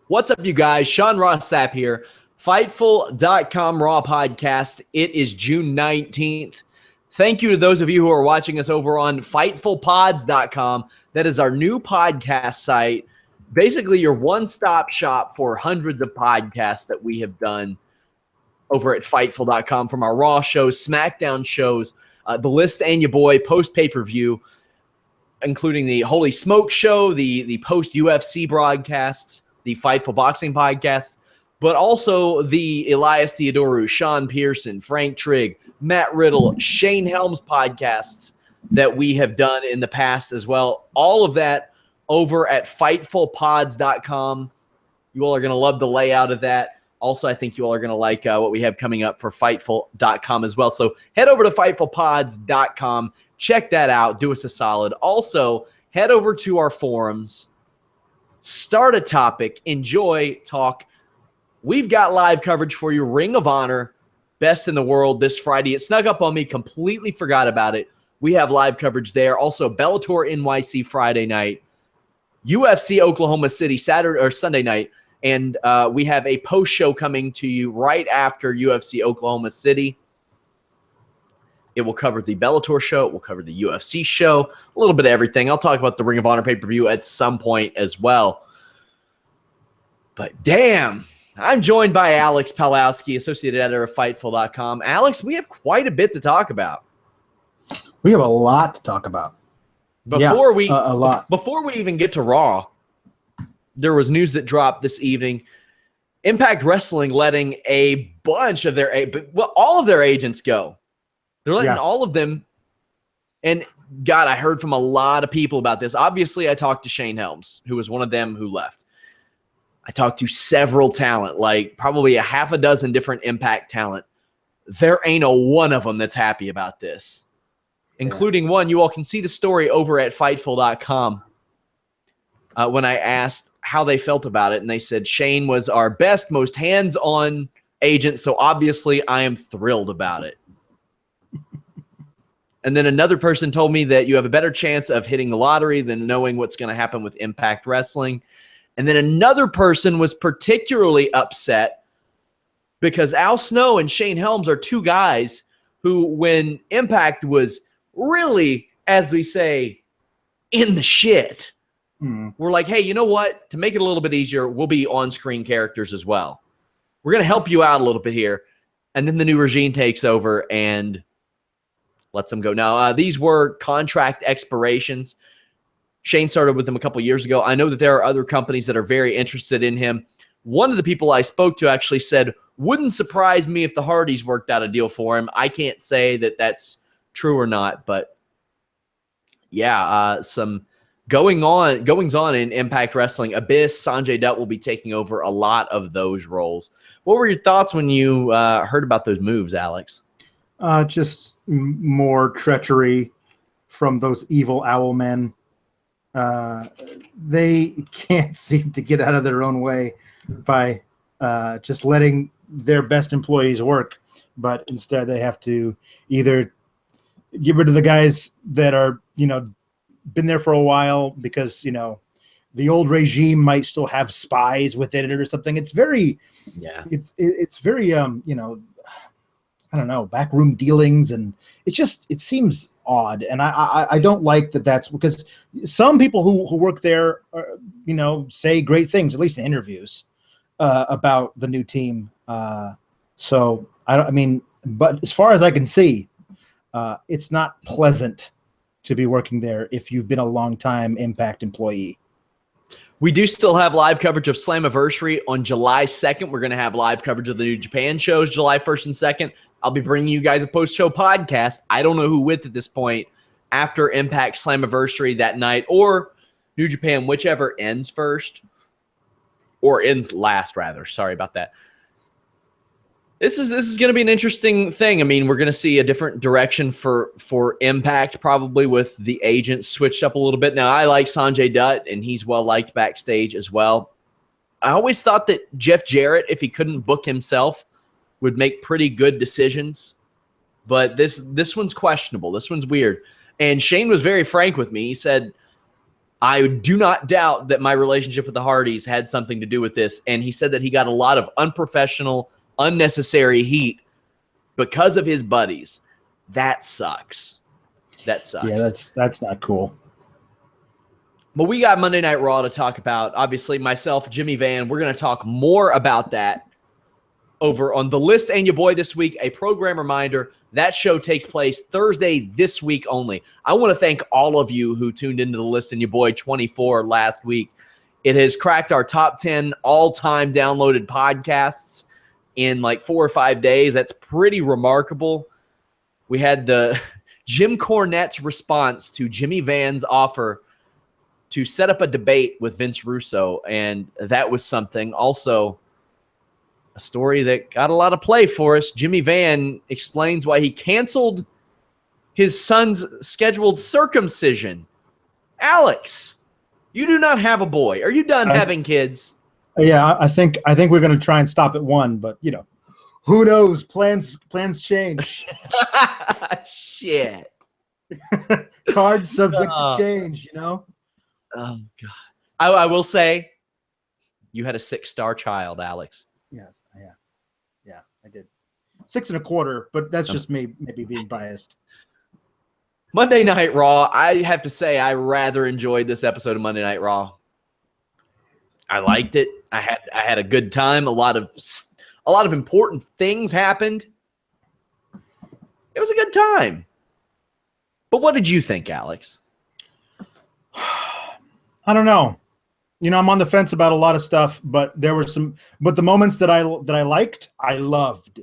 What's up, you guys? Sean Ross Sapp here. Fightful.com Raw podcast. It is June 19th. Thank you to those of you who are watching us over on FightfulPods.com. That is our new podcast site. Basically, your one-stop shop for hundreds of podcasts that we have done over at Fightful.com, from our Raw shows, Smackdown shows, The List and Your Boy, post-pay-per-view, including the Holy Smoke show, the post-UFC broadcasts, the Fightful Boxing podcast, but also the Elias Theodoru, Sean Pearson, Frank Trigg, Matt Riddle, Shane Helms podcasts that we have done in the past as well. All of that over at FightfulPods.com. You all are going to love the layout of that. Also, I think you all are going to like what we have coming up for Fightful.com as well. So head over to FightfulPods.com. Check that out. Do us a solid. Also, head over to our forums. Start a topic. Enjoy. Talk. We've got live coverage for you. Ring of Honor, best in the world this Friday. It snuck up on me. Completely forgot about it. We have live coverage there. Also, Bellator NYC Friday night. UFC Oklahoma City Saturday or Sunday night. And we have a post show coming to you right after UFC Oklahoma City. It will cover the Bellator show. It will cover the UFC show. A little bit of everything. I'll talk about the Ring of Honor pay-per-view at some point as well. But damn, I'm joined by Alex Palowski, associate editor of Fightful.com. Alex, we have quite a bit to talk about. We have a lot to talk about. Before we even get to Raw, there was news that dropped this evening. Impact Wrestling letting a bunch of all of their agents go. They're letting all of them. And God, I heard from a lot of people about this. Obviously, I talked to Shane Helms, who was one of them who left. I talked to several talent, like probably a half a dozen different Impact talent. There ain't a one of them that's happy about this, including one. You all can see the story over at Fightful.com. When I asked how they felt about it, and they said Shane was our best, most hands-on agent, so obviously I am thrilled about it. And then another person told me that you have a better chance of hitting the lottery than knowing what's going to happen with Impact Wrestling. And then another person was particularly upset because Al Snow and Shane Helms are two guys who, when Impact was really, as we say, in the shit, we're like, hey, you know what? To make it a little bit easier, we'll be on-screen characters as well. We're going to help you out a little bit here. And then the new regime takes over and lets them go. Now, these were contract expirations. Shane started with them a couple years ago. I know that there are other companies that are very interested in him. One of the people I spoke to actually said, wouldn't surprise me if the Hardys worked out a deal for him. I can't say that that's true or not, but yeah, some goings on in Impact Wrestling. Abyss, Sanjay Dutt will be taking over a lot of those roles. What were your thoughts when you heard about those moves, Alex? Just more treachery from those evil owl men. They can't seem to get out of their own way by just letting their best employees work, but instead they have to either get rid of the guys that are, been there for a while because, the old regime might still have spies within it or something. It's very, it's very, I don't know, backroom dealings, and it seems odd. And I don't like that. That's because some people who work there, say great things, at least in interviews, about the new team. So but as far as I can see, it's not pleasant to be working there if you've been a long-time Impact employee. We do still have live coverage of Slammiversary on July 2nd. We're going to have live coverage of the New Japan shows July 1st and 2nd. I'll be bringing you guys a post-show podcast. I don't know who with at this point after Impact Slammiversary that night, or New Japan, whichever ends first, or ends last, rather. Sorry about that. This is going to be an interesting thing. I mean, we're going to see a different direction for Impact, probably with the agents switched up a little bit. Now, I like Sanjay Dutt, and he's well-liked backstage as well. I always thought that Jeff Jarrett, if he couldn't book himself, would make pretty good decisions. But this one's questionable. This one's weird. And Shane was very frank with me. He said, I do not doubt that my relationship with the Hardys had something to do with this. And he said that he got a lot of unprofessional, unnecessary heat because of his buddies. That sucks. That sucks. Yeah, that's not cool. But we got Monday Night Raw to talk about. Obviously, myself, Jimmy Van, we're going to talk more about that over on The List and Your Boy this week. A program reminder, that show takes place Thursday this week only. I want to thank all of you who tuned into The List and Your Boy 24 last week. It has cracked our top 10 all-time downloaded podcasts in like 4 or 5 days. That's pretty remarkable. We had the Jim Cornette's response to Jimmy Van's offer to set up a debate with Vince Russo, and that was something. Also, a story that got a lot of play for us. Jimmy Van explains why he canceled his son's scheduled circumcision. Alex, you do not have a boy. Are you done having kids? Yeah, I think we're going to try and stop at one, but you know, who knows? Plans change. Shit. Cards subject to change, you know? Oh, God. I will say, you had a 6-star child, Alex. Yes, yeah, I did. 6 1/4, but that's just me maybe being biased. Monday Night Raw, I have to say I rather enjoyed this episode of Monday Night Raw. I liked it. I had a good time. A lot of important things happened. It was a good time. But what did you think, Alex? I don't know. You know, I'm on the fence about a lot of stuff, but there were but the moments that I liked, I loved.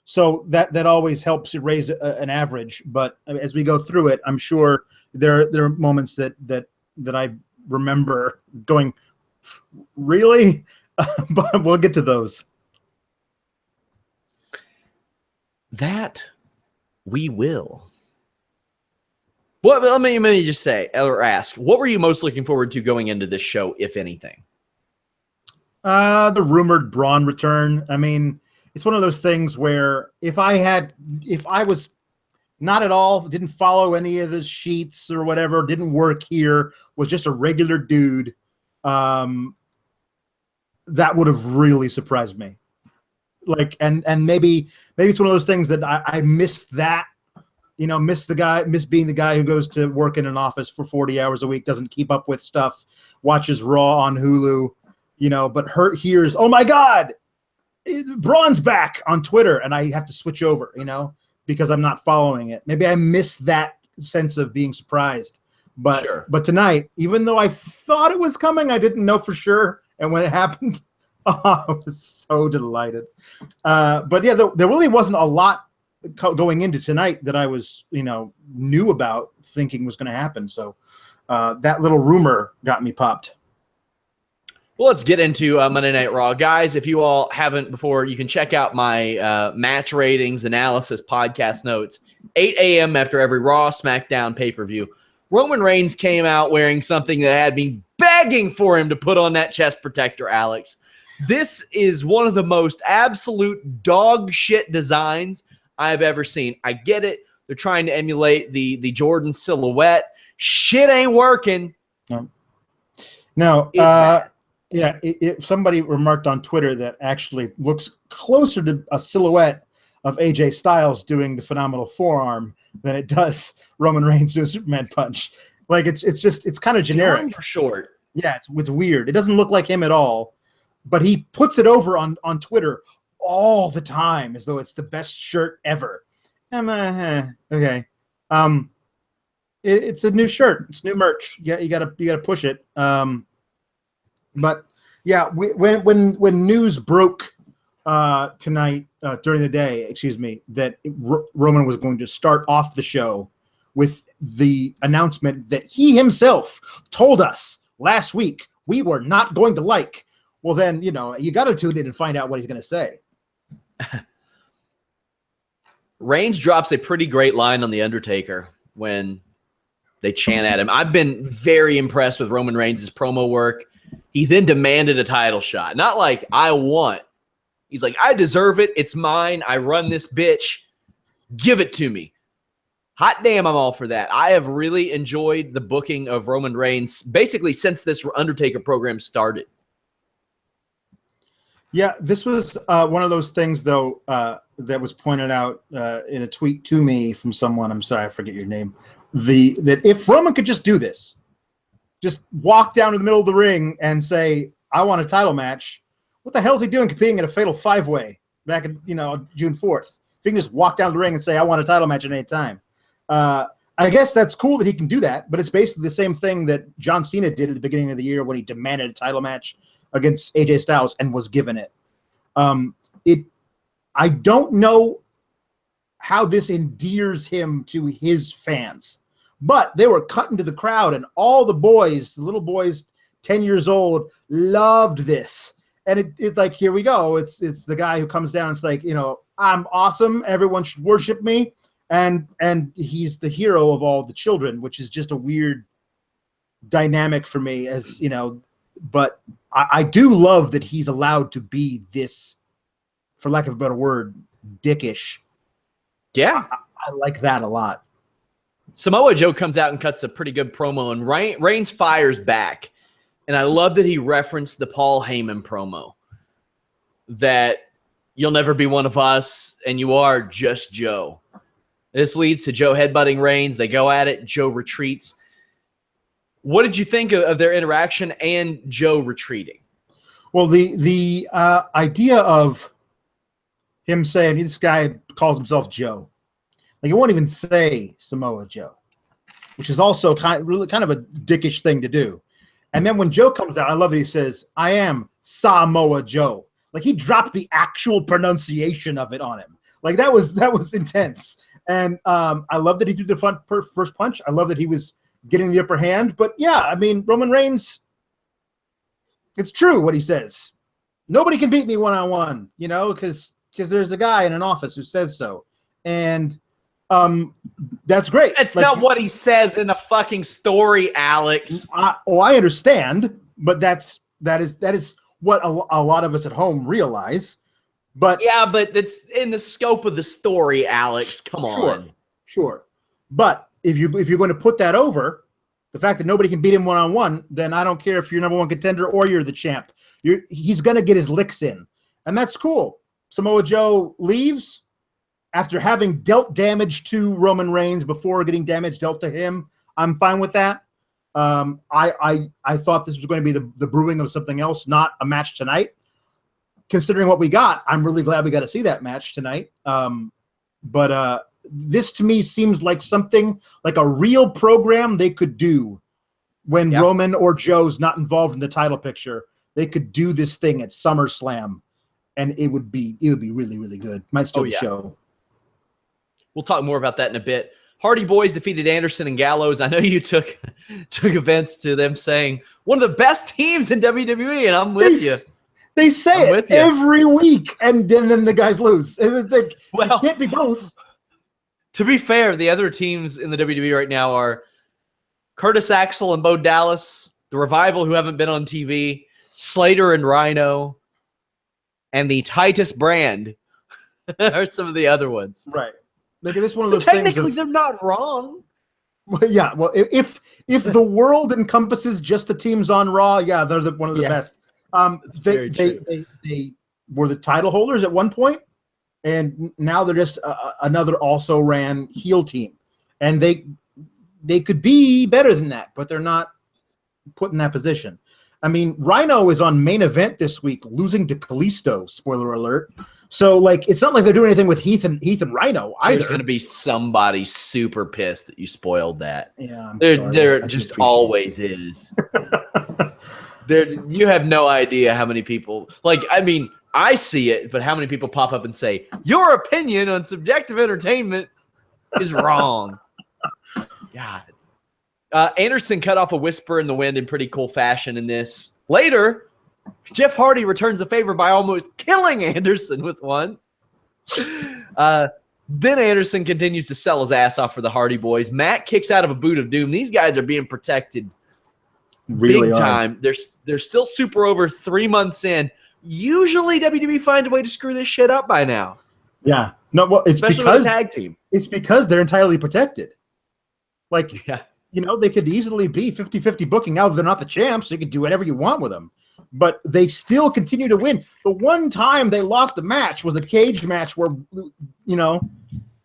So that always helps you raise an average. But as we go through it, I'm sure there are moments that I remember going, really? But we'll get to those. That we will. Well, let me just say or ask, what were you most looking forward to going into this show, if anything? The rumored Braun return. I mean, it's one of those things where if I was not at all, didn't follow any of the sheets or whatever, didn't work here, was just a regular dude, that would have really surprised me. Like, and maybe it's one of those things that I missed that. You know, miss being the guy who goes to work in an office for 40 hours a week, doesn't keep up with stuff, watches Raw on Hulu, you know, but hears, oh my God, Braun's back on Twitter, and I have to switch over, you know, because I'm not following it. Maybe I missed that sense of being surprised. But sure. But tonight, even though I thought it was coming, I didn't know for sure. And when it happened, I was so delighted. But yeah, there really wasn't a lot going into tonight that I was, you know, knew about thinking was going to happen. So that little rumor got me popped. Well, let's get into Monday Night Raw. Guys, if you all haven't before, you can check out my match ratings, analysis, podcast notes. 8 a.m. after every Raw, Smackdown, pay-per-view. Roman Reigns came out wearing something that had me begging for him to put on that chest protector, Alex. This is one of the most absolute dog shit designs I've ever seen. I get it. They're trying to emulate the Jordan silhouette. Shit ain't working. No. Yeah, somebody remarked on Twitter that actually looks closer to a silhouette of AJ Styles doing the phenomenal forearm than it does Roman Reigns doing a Superman punch. Like it's kind of generic. The arms are short. Yeah, it's weird. It doesn't look like him at all, but he puts it over on Twitter all the time as though it's the best shirt ever. Okay. It's a new shirt. It's new merch. Yeah, you gotta push it. But yeah, when news broke tonight during the day, that Roman was going to start off the show with the announcement that he himself told us last week we were not going to like. Well, then, you know, you got to tune in and find out what he's going to say. Reigns drops a pretty great line on The Undertaker when they chant at him. I've been very impressed with Roman Reigns' promo work. He then demanded a title shot. Not like, I want. He's like, I deserve it. It's mine. I run this bitch. Give it to me. Hot damn, I'm all for that. I have really enjoyed the booking of Roman Reigns basically since this Undertaker program started. Yeah, this was one of those things, though, that was pointed out in a tweet to me from someone. I'm sorry, I forget your name. That if Roman could just do this, just walk down to the middle of the ring and say, I want a title match, what the hell is he doing competing in a fatal 5-way back in, June 4th? If he can just walk down the ring and say, I want a title match at any time. I guess that's cool that he can do that, but it's basically the same thing that John Cena did at the beginning of the year when he demanded a title match against AJ Styles and was given it. I don't know how this endears him to his fans, but they were cut into the crowd, and all the boys, the little boys, 10 years old, loved this. And it's like, here we go. It's the guy who comes down. It's like, I'm awesome. Everyone should worship me. And he's the hero of all the children, which is just a weird dynamic for me, as but I do love that he's allowed to be this, for lack of a better word, dickish. Yeah. I like that a lot. Samoa Joe comes out and cuts a pretty good promo, and Reigns fires back. And I love that he referenced the Paul Heyman promo, that you'll never be one of us, and you are just Joe. This leads to Joe headbutting Reigns. They go at it. Joe retreats. What did you think of their interaction and Joe retreating? Well, the idea of him saying, this guy calls himself Joe. Like, he won't even say Samoa Joe, which is also kind of a dickish thing to do. And then when Joe comes out, I love that he says, I am Samoa Joe. Like, he dropped the actual pronunciation of it on him. Like, that was intense. And I love that he threw the first punch. I love that he was getting the upper hand. But yeah, I mean, Roman Reigns, it's true what he says. Nobody can beat me one-on-one, because there's a guy in an office who says so. And that's great. It's not what he says in a fucking story, Alex. I understand, but that is what a lot of us at home realize. But yeah, but it's in the scope of the story, Alex. Come on. Sure. But if you're going to put that over the fact that nobody can beat him one-on-one, then I don't care if you're number one contender or you're the champ. He's going to get his licks in, and that's cool. Samoa Joe leaves after having dealt damage to Roman Reigns before getting damage dealt to him. I'm fine with that. I thought this was going to be the brewing of something else, not a match tonight. Considering what we got, I'm really glad we got to see that match tonight. But this to me seems like something like a real program they could do when Roman or Joe's not involved in the title picture. They could do this thing at SummerSlam, and it would be really, really good. Might still be show. We'll talk more about that in a bit. Hardy Boys defeated Anderson and Gallows. I know you took offense to them saying one of the best teams in WWE, and I'm with you. They say it every week, and then the guys lose. It's like, it can't be both. To be fair, the other teams in the WWE right now are Curtis Axel and Bo Dallas, the Revival, who haven't been on TV, Slater and Rhino, and the Titus Brand are some of the other ones. Right. Like, this one of those technically, they're not wrong. Well, yeah. Well, if the world encompasses just the teams on Raw, they're one of the best. They were the title holders at one point, and now they're just another also ran heel team, and they could be better than that, but they're not put in that position. I mean, Rhino is on Main Event this week, losing to Kalisto. Spoiler alert. So, like, it's not like they're doing anything with Heath and Rhino either. There's going to be somebody super pissed that you spoiled that. Yeah, there just always is. You have no idea how many people, like, I mean, I see it, but how many people pop up and say, your opinion on subjective entertainment is wrong. God. Anderson cut off a whisper in the wind in pretty cool fashion in this. Later, Jeff Hardy returns the favor by almost killing Anderson with one. Then Anderson continues to sell his ass off for the Hardy Boys. Matt kicks out of a boot of doom. These guys are being protected big time. They're still super over 3 months in. Usually WWE finds a way to screw this shit up by now. Yeah. No, well, it's especially because with a tag team. It's because they're entirely protected. Like, Yeah. They could easily be 50-50 booking. Now they're not the champs. You could do whatever you want with them. But they still continue to win. The one time they lost a match was a cage match where,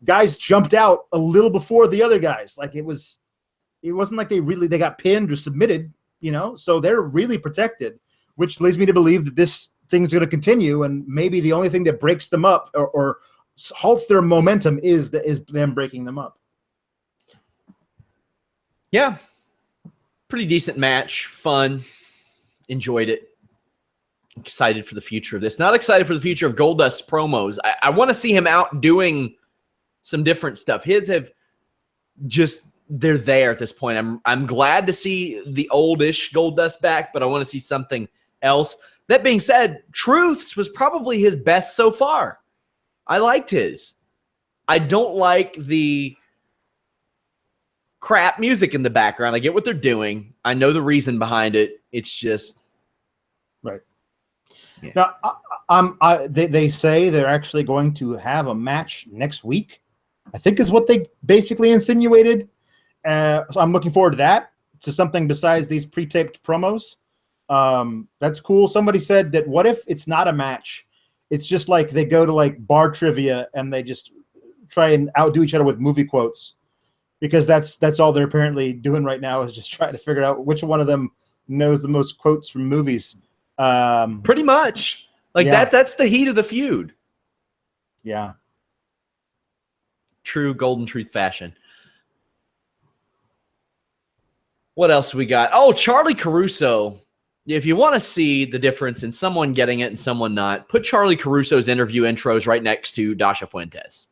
guys jumped out a little before the other guys. Like, it wasn't like they got pinned or submitted, so they're really protected, which leads me to believe that this thing's going to continue. And maybe the only thing that breaks them up or halts their momentum is them breaking them up. Yeah. Pretty decent match. Fun. Enjoyed it. Excited for the future of this. Not excited for the future of Goldust's promos. I want to see him out doing some different stuff. His have just, they're there at this point. I'm glad to see the oldish Goldust back, but I want to see something else. That being said, Truth's was probably his best so far. I liked his. I don't like the crap music in the background. I get what they're doing. I know the reason behind it. It's just right. Yeah. Now, they say they're actually going to have a match next week, I think is what they basically insinuated. So I'm looking forward to that, to something besides these pre-taped promos. That's cool. Somebody said that what if it's not a match? It's just like they go to like bar trivia and they just try and outdo each other with movie quotes, because that's all they're apparently doing right now, is just trying to figure out which one of them knows the most quotes from movies. Pretty much. Like that's the heat of the feud. Yeah. True Golden Truth fashion. What else we got? Oh, Charlie Caruso. If you want to see the difference in someone getting it and someone not, put Charlie Caruso's interview intros right next to Dasha Fuentes.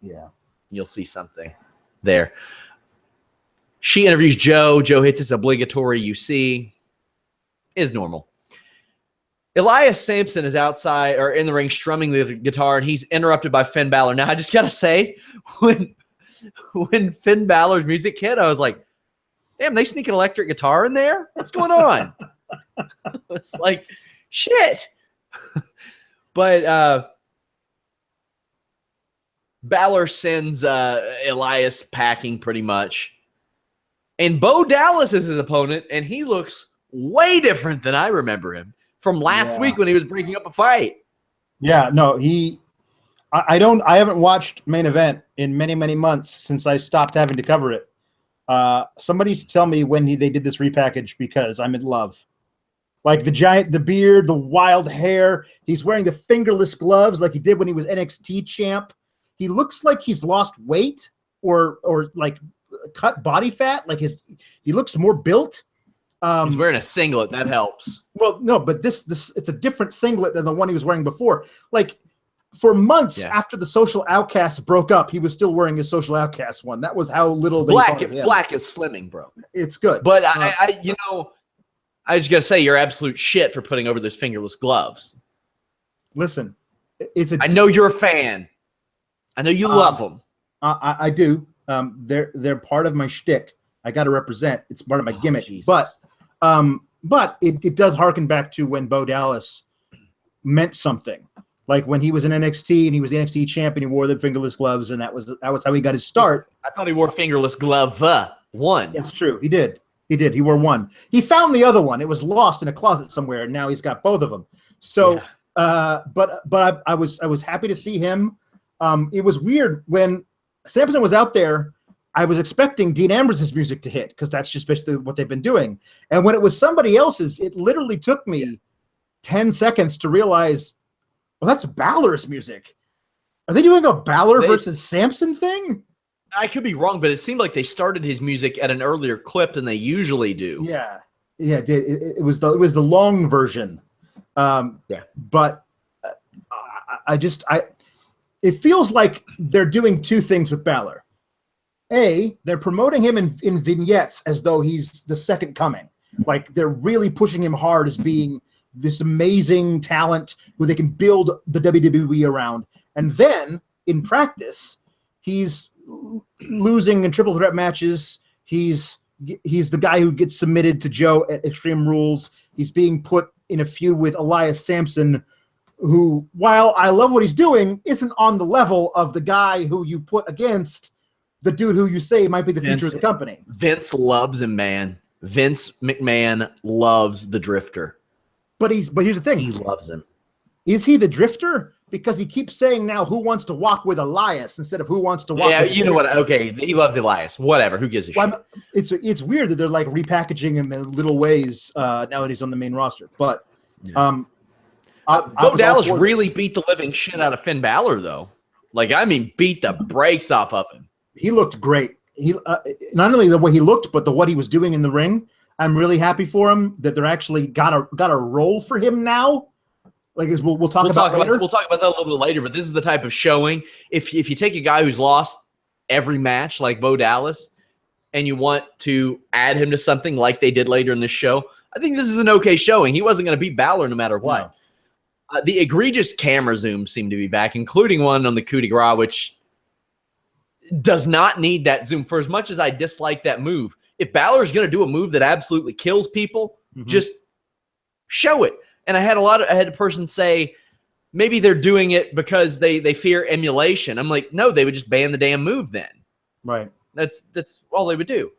Yeah. You'll see something there. She interviews Joe. Joe hits his obligatory UC. Is normal. Elias Sampson is outside or in the ring strumming the guitar, and he's interrupted by Finn Balor. Now, I just got to say, when Finn Balor's music hit, I was like, damn, they sneak an electric guitar in there? What's going on? It's like, shit. But Balor sends Elias packing pretty much. And Bo Dallas is his opponent, and he looks way different than I remember him from last week when he was breaking up a fight. Yeah, no, I haven't watched Main Event in many, many months since I stopped having to cover it. Somebody tell me when they did this repackage, because I'm in love. Like the beard, the wild hair. He's wearing the fingerless gloves like he did when he was NXT champ. He looks like he's lost weight or like cut body fat. Like he looks more built. He's wearing a singlet. That helps. Well, no, but this it's a different singlet than the one he was wearing before. Like for months after the Social Outcasts broke up, he was still wearing his Social Outcasts one. That was how little they black is slimming, bro. It's good. But I just gotta say, you're absolute shit for putting over those fingerless gloves. Listen, I know you're a fan. I know you love them. I do. They're part of my shtick. I got to represent. It's part of my gimmick. Jesus. But it does harken back to when Bo Dallas meant something. Like when he was in NXT and he was the NXT champion, he wore the fingerless gloves, and that was how he got his start. I thought he wore fingerless glove one. It's true. He did. He wore one. He found the other one. It was lost in a closet somewhere, and now he's got both of them. So, but I was happy to see him. It was weird when Sampson was out there. I was expecting Dean Ambrose's music to hit, because that's just basically what they've been doing. And when it was somebody else's, it literally took me 10 seconds to realize, well, that's Balor's music. Are they doing a Balor versus Sampson thing? I could be wrong, but it seemed like they started his music at an earlier clip than they usually do. Yeah, it did. It was the long version. But it feels like they're doing two things with Balor. They're promoting him in vignettes as though he's the second coming. Like they're really pushing him hard as being this amazing talent who they can build the WWE around. And then in practice, he's losing in triple threat matches. He's the guy who gets submitted to Joe at Extreme Rules. He's being put in a feud with Elias Sampson, who, while I love what he's doing, isn't on the level of the guy who you put against the dude who you say might be the future of the company. Vince loves him, man. Vince McMahon loves the Drifter. But here's the thing. He loves him. Is he the Drifter? Because he keeps saying now who wants to walk with Elias instead of who wants to walk with you know what? Okay, he loves Elias. Whatever. Who gives a shit? It's weird that they're like repackaging him in little ways now that he's on the main roster. But Bo Dallas really beat the living shit out of Finn Balor, though. Like, I mean, beat the brakes off of him. He looked great. He not only the way he looked, but what he was doing in the ring. I'm really happy for him that they're actually got a role for him now. Like, we'll talk about later. We'll talk about that a little bit later. But this is the type of showing. If you take a guy who's lost every match like Bo Dallas, and you want to add him to something like they did later in the show, I think this is an okay showing. He wasn't going to beat Balor no matter what. No. The egregious camera zooms seem to be back, including one on the coup de grace, which does not need that zoom. For as much as I dislike that move, if Balor's going to do a move that absolutely kills people, just show it. And I had a person say maybe they're doing it because they fear emulation. I'm like, no, they would just ban the damn move then. Right. That's all they would do.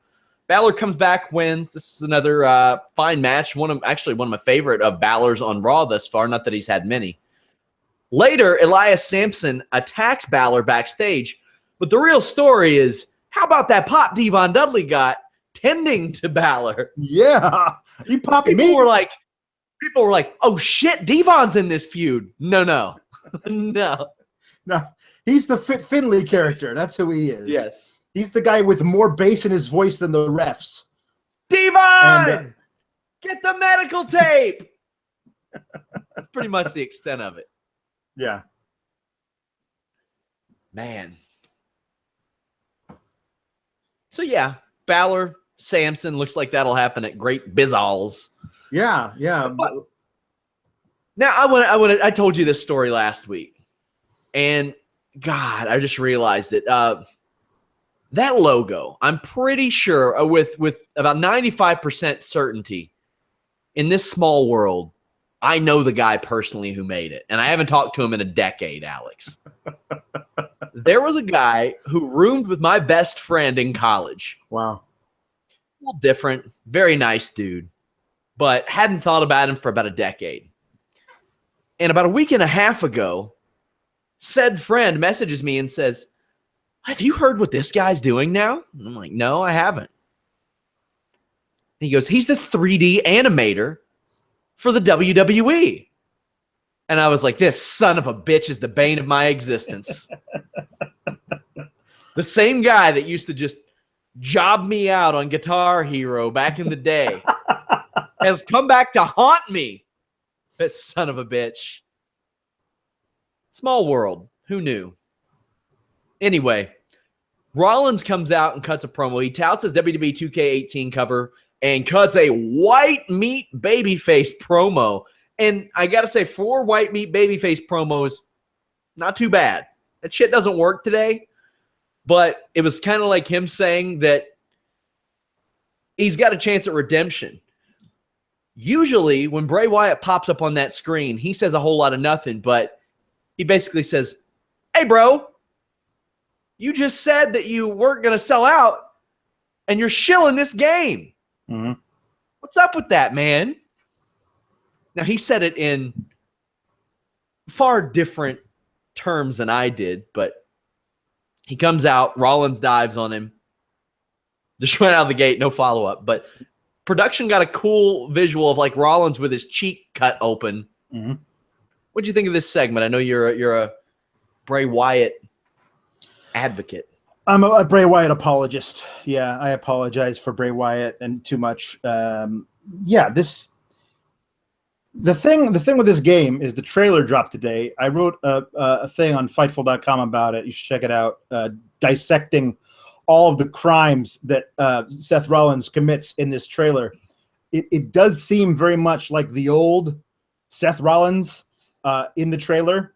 Balor comes back, wins. This is another fine match. One of my favorite of Balor's on Raw thus far. Not that he's had many. Later, Elias Sampson attacks Balor backstage. But the real story is, how about that pop Devon Dudley got tending to Balor? Yeah. He popped me. People were like, oh, shit, Devon's in this feud. No. No. He's the Fit Finley character. That's who he is. Yes. He's the guy with more bass in his voice than the refs. Devon! Get the medical tape! That's pretty much the extent of it. Yeah. Man. So, yeah, Balor, Samson, looks like that'll happen at Great Bizzles. Yeah. But now, I told you this story last week. And, God, I just realized it. That logo, I'm pretty sure, with about 95% certainty, in this small world, I know the guy personally who made it. And I haven't talked to him in a decade, Alex. There was a guy who roomed with my best friend in college. Wow. A little different, very nice dude, but hadn't thought about him for about a decade. And about a week and a half ago, said friend messages me and says, have you heard what this guy's doing now? And I'm like, no, I haven't. And he goes, he's the 3D animator for the WWE. And I was like, this son of a bitch is the bane of my existence. The same guy that used to just job me out on Guitar Hero back in the day has come back to haunt me. That son of a bitch. Small world. Who knew? Anyway, Rollins comes out and cuts a promo. He touts his WWE 2K18 cover and cuts a white meat babyface promo. And I got to say, 4 white meat babyface promos, not too bad. That shit doesn't work today. But it was kind of like him saying that he's got a chance at redemption. Usually, when Bray Wyatt pops up on that screen, he says a whole lot of nothing. But he basically says, hey, bro, you just said that you weren't going to sell out, and you're shilling this game. Mm-hmm. What's up with that, man? Now, he said it in far different terms than I did, but he comes out, Rollins dives on him, just went out of the gate, no follow-up. But production got a cool visual of like Rollins with his cheek cut open. Mm-hmm. What'd you think of this segment? I know you're a Bray Wyatt advocate. I'm a Bray Wyatt apologist. Yeah, I apologize for Bray Wyatt and too much. The thing with this game is the trailer dropped today. I wrote a thing on Fightful.com about it. You should check it out. Dissecting all of the crimes that Seth Rollins commits in this trailer. It does seem very much like the old Seth Rollins in the trailer.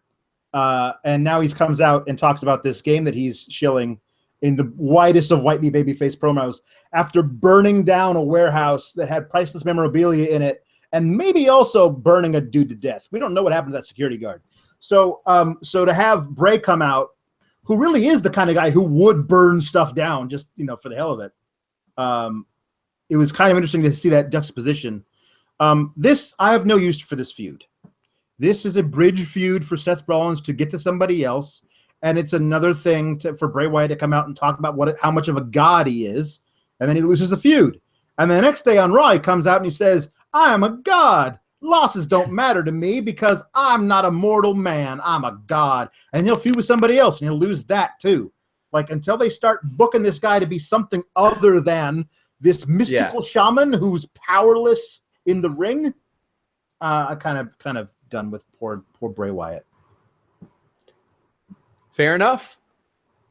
And now he comes out and talks about this game that he's shilling in the widest of white meat babyface promos after burning down a warehouse that had priceless memorabilia in it and maybe also burning a dude to death. We don't know what happened to that security guard. So to have Bray come out, who really is the kind of guy who would burn stuff down just, for the hell of it. It was kind of interesting to see that juxtaposition. I have no use for this feud. This is a bridge feud for Seth Rollins to get to somebody else. And it's another thing for Bray Wyatt to come out and talk about how much of a god he is. And then he loses the feud. And the next day on Raw, he comes out and he says, I am a god. Losses don't matter to me because I'm not a mortal man. I'm a god. And he'll feud with somebody else and he'll lose that too. Like, until they start booking this guy to be something other than this mystical shaman who's powerless in the ring, I kind of done with poor Bray Wyatt. Fair enough.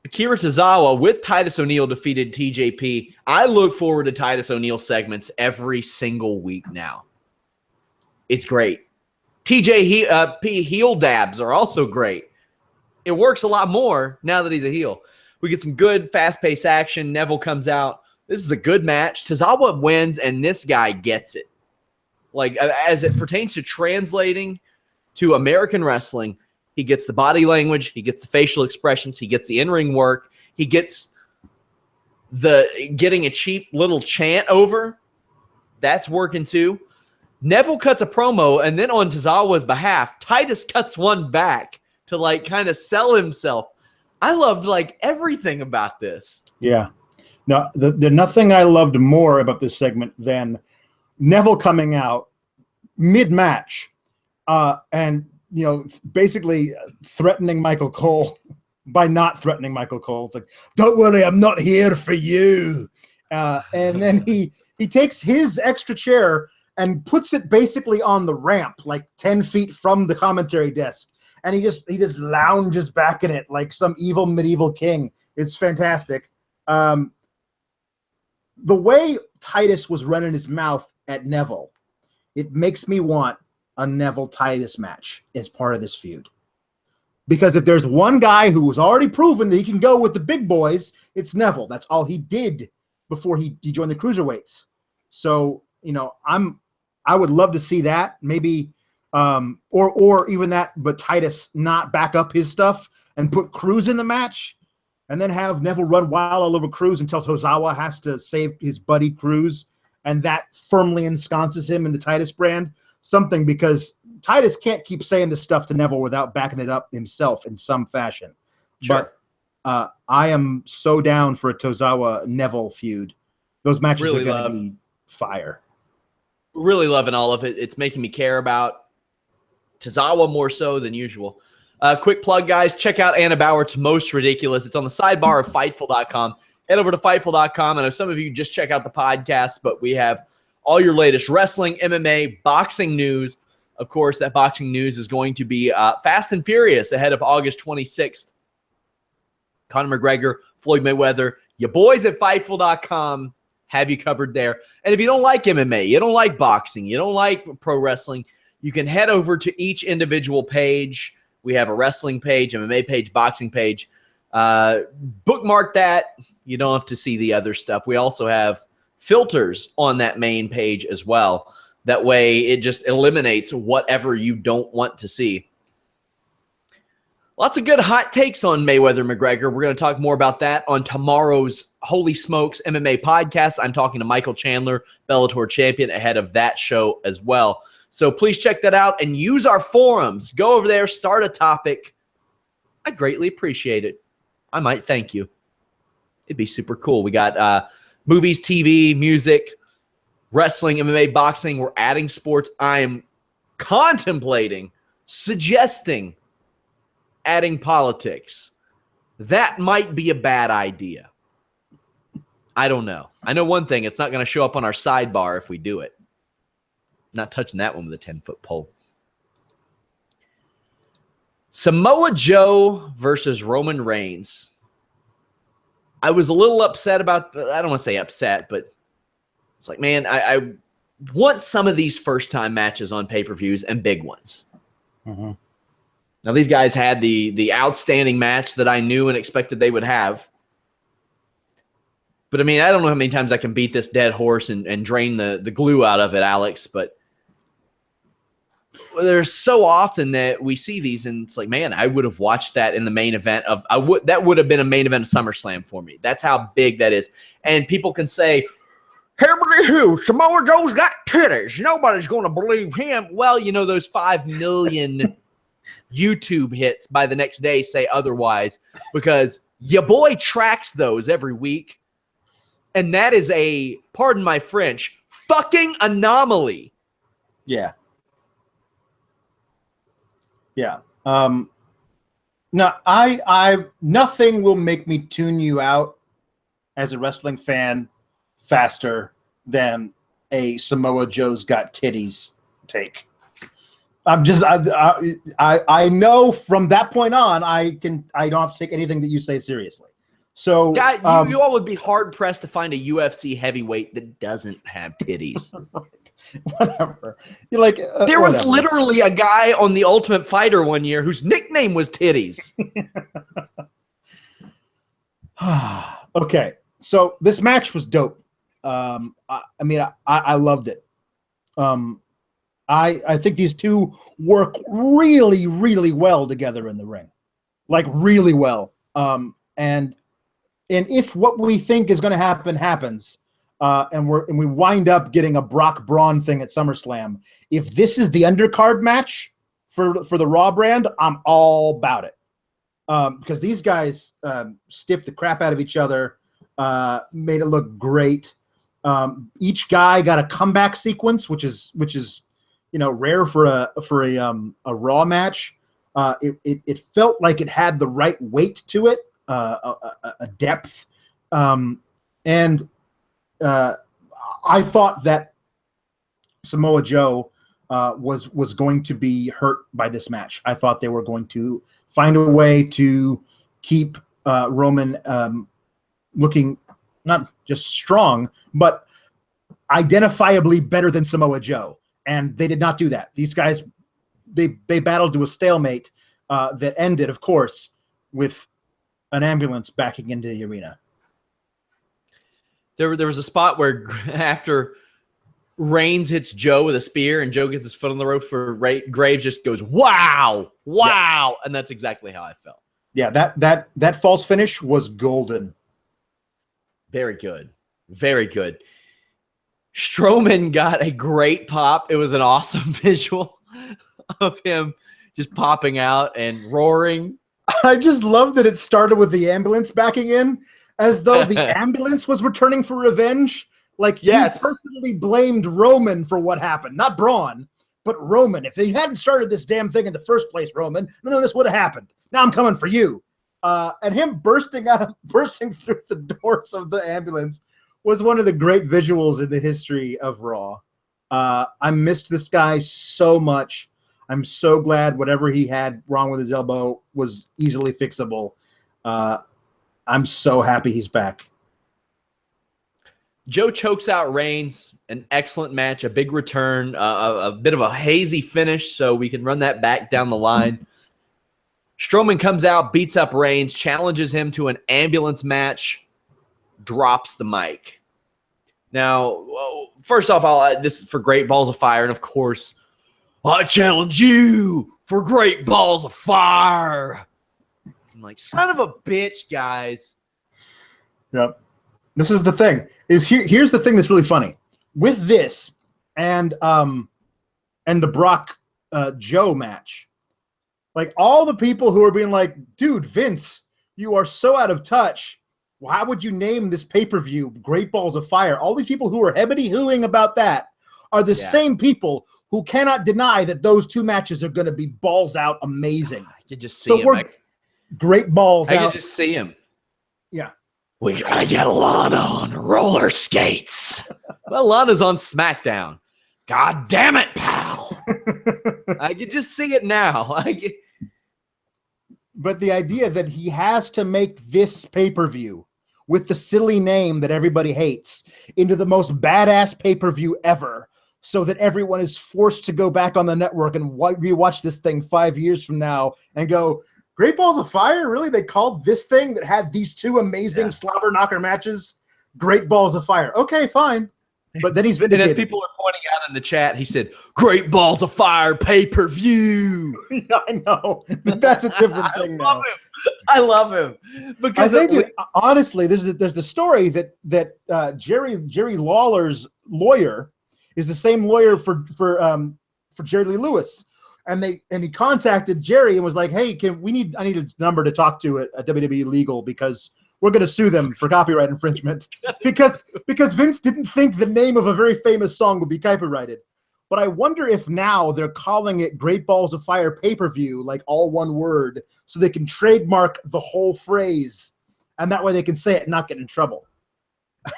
Akira Tozawa with Titus O'Neil defeated TJP. I look forward to Titus O'Neil segments every single week now. It's great. TJP heel dabs are also great. It works a lot more now that he's a heel. We get some good fast-paced action. Neville comes out. This is a good match. Tozawa wins, and this guy gets it. Like, as it pertains to translating to American wrestling, he gets the body language, he gets the facial expressions, he gets the in-ring work, he gets getting a cheap little chant over. That's working too. Neville cuts a promo, and then on Tozawa's behalf, Titus cuts one back to kind of sell himself. I loved everything about this. Yeah. Now, the nothing I loved more about this segment than Neville coming out mid-match and basically threatening Michael Cole by not threatening Michael Cole. It's like, don't worry, I'm not here for you. And then he takes his extra chair and puts it basically on the ramp, 10 feet from the commentary desk. And he just lounges back in it like some evil medieval king. It's fantastic. The way Titus was running his mouth at Neville, it makes me want a Neville-Titus match as part of this feud. Because if there's one guy who was already proven that he can go with the big boys, it's Neville. That's all he did before he joined the Cruiserweights. So, I would love to see that. Maybe, or even that, but Titus not back up his stuff and put Cruz in the match, and then have Neville run wild all over Cruz until Tozawa has to save his buddy Cruz, and that firmly ensconces him in the Titus brand. Something, because Titus can't keep saying this stuff to Neville without backing it up himself in some fashion. Sure. But I am so down for a Tozawa-Neville feud. Those matches really are going to be fire. Really loving all of it. It's making me care about Tozawa more so than usual. Quick plug, guys. Check out Anna Bowert's Most Ridiculous. It's on the sidebar of Fightful.com. Head over to Fightful.com. I know some of you just check out the podcast, but we have all your latest wrestling, MMA, boxing news. Of course, that boxing news is going to be fast and furious ahead of August 26th. Conor McGregor, Floyd Mayweather, your boys at Fightful.com have you covered there. And if you don't like MMA, you don't like boxing, you don't like pro wrestling, you can head over to each individual page. We have a wrestling page, MMA page, boxing page. Bookmark that. You don't have to see the other stuff. We also have filters on that main page as well. That way it just eliminates whatever you don't want to see. Lots of good hot takes on Mayweather-McGregor. We're going to talk more about that on tomorrow's Holy Smokes MMA podcast. I'm talking to Michael Chandler, Bellator champion, ahead of that show as well. So please check that out and use our forums. Go over there, start a topic. I'd greatly appreciate it. I might thank you. It'd be super cool. We got movies, TV, music, wrestling, MMA, boxing. We're adding sports. I am contemplating, suggesting adding politics. That might be a bad idea. I don't know. I know one thing. It's not going to show up on our sidebar if we do it. Not touching that one with a 10-foot pole. Samoa Joe versus Roman Reigns. I was a little upset about, I don't want to say upset, but it's like, man, I want some of these first-time matches on pay-per-views and big ones. Mm-hmm. Now, these guys had the outstanding match that I knew and expected they would have. But, I mean, I don't know how many times I can beat this dead horse and drain the glue out of it, Alex, but there's so often that we see these, and it's like, man, I would have watched that in the main event of that would have been a main event of SummerSlam for me. That's how big that is. And people can say, Samoa Joe's got titties. Nobody's going to believe him. Well, those 5 million YouTube hits by the next day say otherwise, because your boy tracks those every week. And that is a, pardon my French, fucking anomaly. Yeah. Yeah. Now, I nothing will make me tune you out as a wrestling fan faster than a Samoa Joe's got titties take. I know from that point on, I don't have to take anything that you say seriously. So, you all would be hard pressed to find a UFC heavyweight that doesn't have titties. Whatever. You're like, there was literally a guy on The Ultimate Fighter one year whose nickname was Titties. Okay, so this match was dope. I loved it. I think these two work really, really well together in the ring, like really well. And if what we think is going to happen happens, and we wind up getting a Brock Braun thing at SummerSlam, if this is the undercard match for the Raw brand, I'm all about it. Because these guys stiffed the crap out of each other, made it look great. Each guy got a comeback sequence, which is rare for a Raw match. It felt like it had the right weight to it, a depth, and I thought that Samoa Joe was going to be hurt by this match. I thought they were going to find a way to keep Roman looking not just strong, but identifiably better than Samoa Joe. And they did not do that. These guys, they battled to a stalemate that ended, of course, with an ambulance backing into the arena. There was a spot where after Reigns hits Joe with a spear and Joe gets his foot on the rope for Graves just goes, wow, yeah. And that's exactly how I felt. Yeah, that false finish was golden. Very good. Very good. Strowman got a great pop. It was an awesome visual of him just popping out and roaring. I just love that it started with the ambulance backing in, as though the ambulance was returning for revenge. Like, yes, he personally blamed Roman for what happened. Not Braun, but Roman. If he hadn't started this damn thing in the first place, Roman, none of this would have happened. Now I'm coming for you. And him bursting through the doors of the ambulance was one of the great visuals in the history of Raw. I missed this guy so much. I'm so glad whatever he had wrong with his elbow was easily fixable. I'm so happy he's back. Joe chokes out Reigns. An excellent match, a big return, a bit of a hazy finish, so we can run that back down the line. Strowman comes out, beats up Reigns, challenges him to an ambulance match, drops the mic. Now, first off, this is for Great Balls of Fire, and of course, I challenge you for Great Balls of Fire. I'm like, son of a bitch, guys. Yep. This is the thing. Here's the thing that's really funny. With this and the Brock Joe match, like all the people who are being like, dude, Vince, you are so out of touch. Why would you name this pay-per-view Great Balls of Fire? All these people who are hebby-hooing about that are the same people who cannot deny that those two matches are going to be balls out amazing. I can just see him. Great balls out. I can just see him. Yeah. We gotta get Lana on roller skates. Well, Lana's on Smackdown. God damn it, pal. I can just see it now. But the idea that he has to make this pay-per-view with the silly name that everybody hates into the most badass pay-per-view ever, so that everyone is forced to go back on the network and rewatch this thing 5 years from now and go, Great Balls of Fire? Really? They called this thing that had these two amazing slobber knocker matches Great Balls of Fire. Okay, fine. But then he's And vindicated. as people are pointing out in the chat, he said, "Great Balls of Fire pay-per-view." Yeah, I know. That's a different thing now. I love him because I think honestly, there's the story that Jerry Lawler's lawyer is the same lawyer for Jerry Lee Lewis, and he contacted Jerry and was like, "Hey, I need a number to talk to at WWE Legal because we're going to sue them for copyright infringement because Vince didn't think the name of a very famous song would be copyrighted." But I wonder if now they're calling it Great Balls of Fire pay-per-view, like all one word, so they can trademark the whole phrase, and that way they can say it and not get in trouble.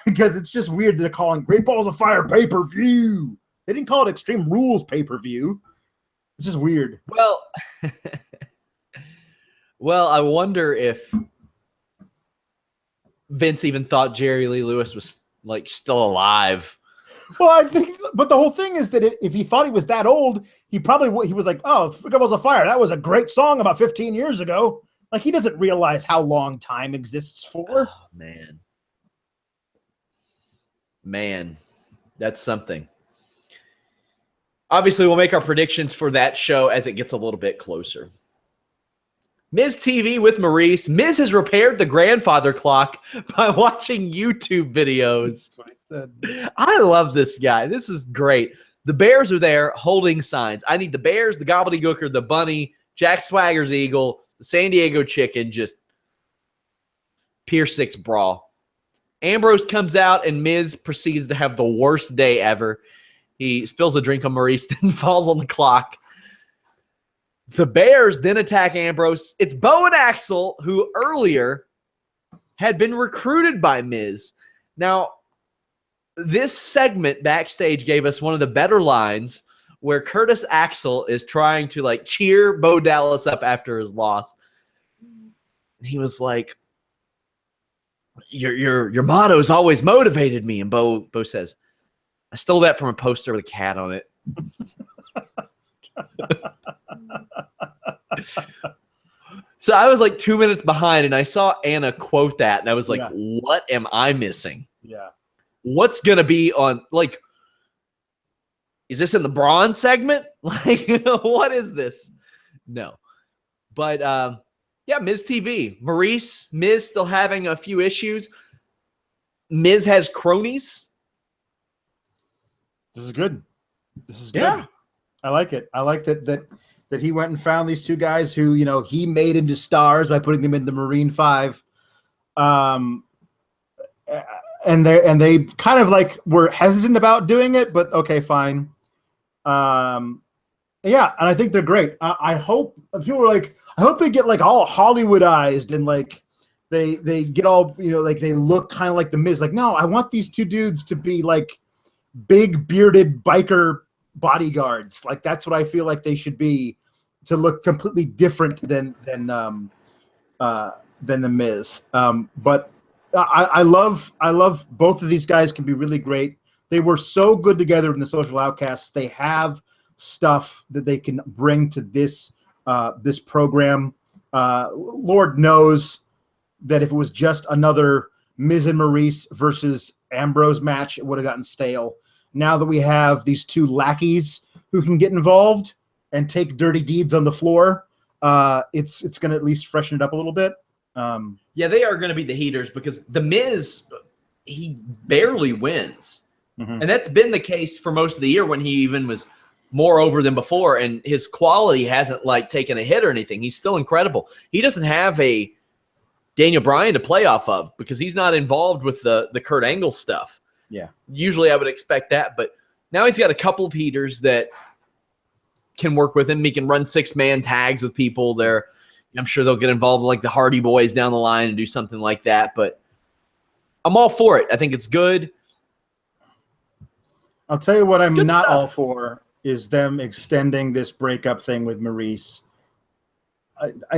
Because it's just weird that they're calling Great Balls of Fire pay-per-view. They didn't call it Extreme Rules pay-per-view. It's just weird. Well, I wonder if Vince even thought Jerry Lee Lewis was like still alive. Well, I think, but the whole thing is that if he thought he was that old, he was like, "Oh, Great Balls of Fire, that was a great song about 15 years ago." Like, he doesn't realize how long time exists for. Oh, man, that's something. Obviously, we'll make our predictions for that show as it gets a little bit closer. Miz TV with Maurice. Miz has repaired the grandfather clock by watching YouTube videos. That's what I said. I love this guy. This is great. The Bears are there holding signs. I need the Bears, the Gobbledygooker, the Bunny, Jack Swagger's Eagle, the San Diego Chicken, just Pier 6 brawl. Ambrose comes out, and Miz proceeds to have the worst day ever. He spills a drink on Maurice, then falls on the clock. The Bears then attack Ambrose. It's Bo and Axel, who earlier had been recruited by Miz. Now, this segment backstage gave us one of the better lines where Curtis Axel is trying to like cheer Bo Dallas up after his loss. He was like, your motto's always motivated me. And Bo says, "I stole that from a poster with a cat on it." So I was like 2 minutes behind, and I saw Anna quote that, and I was like, What am I missing? Yeah. What's going to be on, like, is this in the Braun segment? Like, what is this? No. But, yeah, Miz TV. Maurice, Miz still having a few issues. Miz has cronies. This is good. Good. Yeah. I like it. I like that he went and found these two guys who, he made into stars by putting them in the Marine Five. And they kind of like were hesitant about doing it, but okay, fine. Yeah, and I think they're great. I hope people were like, I hope they get like all Hollywoodized and like they get all, like they look kind of like the Miz. Like, no, I want these two dudes to be like big bearded biker bodyguards. Like, that's what I feel like they should be, to look completely different than the Miz. But I love both of these guys. Can be really great. They were so good together in the Social Outcasts. They have stuff that they can bring to this program. Lord knows that if it was just another Miz and Maurice versus Ambrose match, it would have gotten stale. Now that we have these two lackeys who can get involved and take dirty deeds on the floor, it's going to at least freshen it up a little bit. Yeah, they are going to be the heaters because the Miz, he barely wins. Mm-hmm. And that's been the case for most of the year when he even was more over than before, and his quality hasn't like taken a hit or anything. He's still incredible. He doesn't have a Daniel Bryan to play off of because he's not involved with the Kurt Angle stuff. Yeah. Usually I would expect that, but now he's got a couple of heaters that can work with him. He can run 6-man tags with people there. I'm sure they'll get involved with like the Hardy Boys down the line and do something like that, but I'm all for it. I think it's good. I'll tell you what I'm not all for is them extending this breakup thing with Maurice.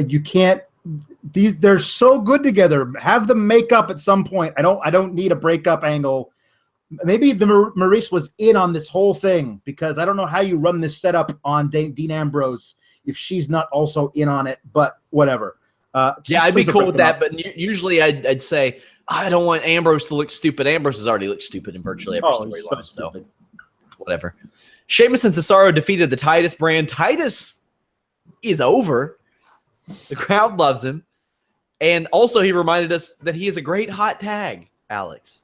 You can't. They're so good together. Have them make up at some point. I don't need a breakup angle. Maybe Maurice was in on this whole thing, because I don't know how you run this setup on Dean Ambrose if she's not also in on it. But whatever. Yeah, I'd be cool with that, but usually I'd say I don't want Ambrose to look stupid. Ambrose has already looked stupid in virtually every storyline, so whatever. Sheamus and Cesaro defeated the Titus Brand. Titus is over. The crowd loves him. And also he reminded us that he is a great hot tag, Alex.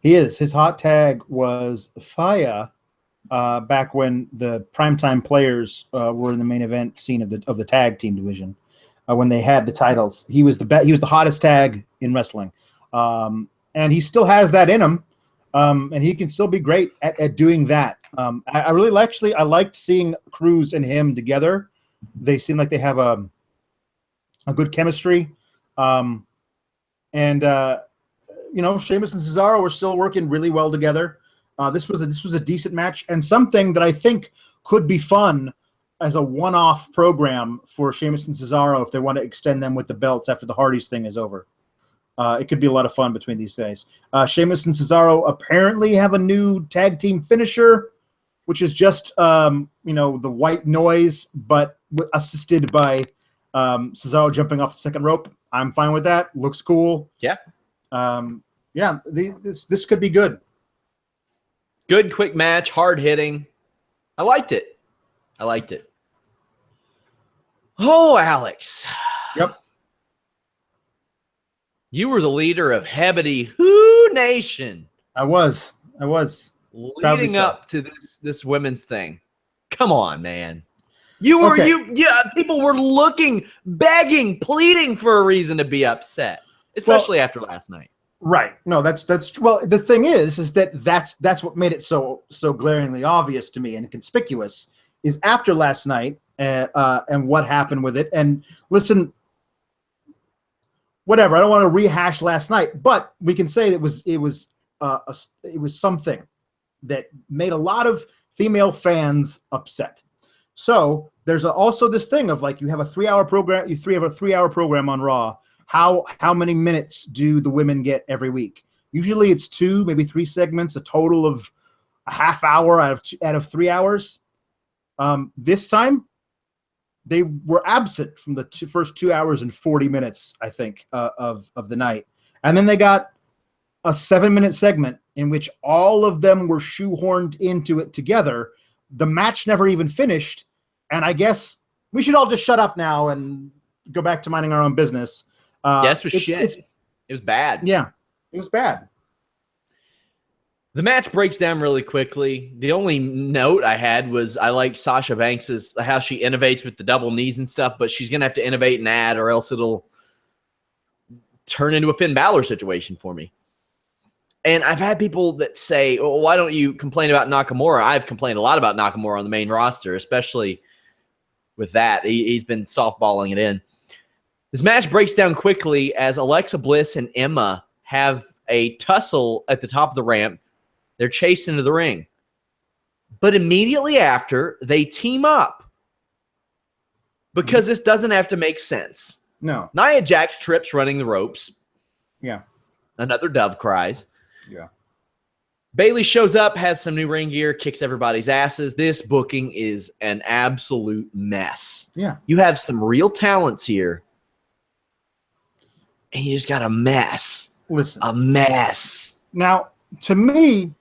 He is. His hot tag was fire back when the primetime players were in the main event scene of the tag team division. When they had the titles, he was the hottest tag in wrestling, and he still has that in him, and he can still be great at doing that. I really liked seeing Cruz and him together. They seem like they have a good chemistry, and Sheamus and Cesaro were still working really well together. This was a decent match, and something that I think could be fun as a one-off program for Sheamus and Cesaro if they want to extend them with the belts after the Hardys thing is over. It could be a lot of fun between these guys. Sheamus and Cesaro apparently have a new tag team finisher, which is just the white noise, but assisted by Cesaro jumping off the second rope. I'm fine with that. Looks cool. Yeah. This could be good. Good, quick match, hard hitting. I liked it. Oh, Alex. Yep. You were the leader of Hebity Who Nation. I was. Leading up to this women's thing. Come on, man. People were looking, begging, pleading for a reason to be upset, especially after last night. Right. No, that's well, the thing is that's what made it so glaringly obvious to me and conspicuous is after last night and what happened with it. And listen, whatever, I don't want to rehash last night, but we can say it was something that made a lot of female fans upset. So there's also this thing of like you have a 3-hour program, you have a 3-hour program on Raw. How many minutes do the women get every week? Usually it's 2, maybe 3 segments, a total of a half hour out of 3 hours. This time, they were absent from the first 2 hours and 40 minutes, I think, of the night. And then they got a 7-minute segment in which all of them were shoehorned into it together. The match never even finished. And I guess we should all just shut up now and go back to minding our own business. Yes, it was shit. It was bad. Yeah, it was bad. The match breaks down really quickly. The only note I had was I like Sasha Banks' how she innovates with the double knees and stuff, but she's going to have to innovate and add or else it'll turn into a Finn Balor situation for me. And I've had people that say, well, why don't you complain about Nakamura? I've complained a lot about Nakamura on the main roster, especially with that. He's been softballing it in. This match breaks down quickly as Alexa Bliss and Emma have a tussle at the top of the ramp. They're chased into the ring. But immediately after, they team up. Because this doesn't have to make sense. No. Nia Jax trips running the ropes. Yeah. Another dove cries. Yeah. Bayley shows up, has some new ring gear, kicks everybody's asses. This booking is an absolute mess. Yeah. You have some real talents here. And you just got a mess. Listen. A mess. Now, to me,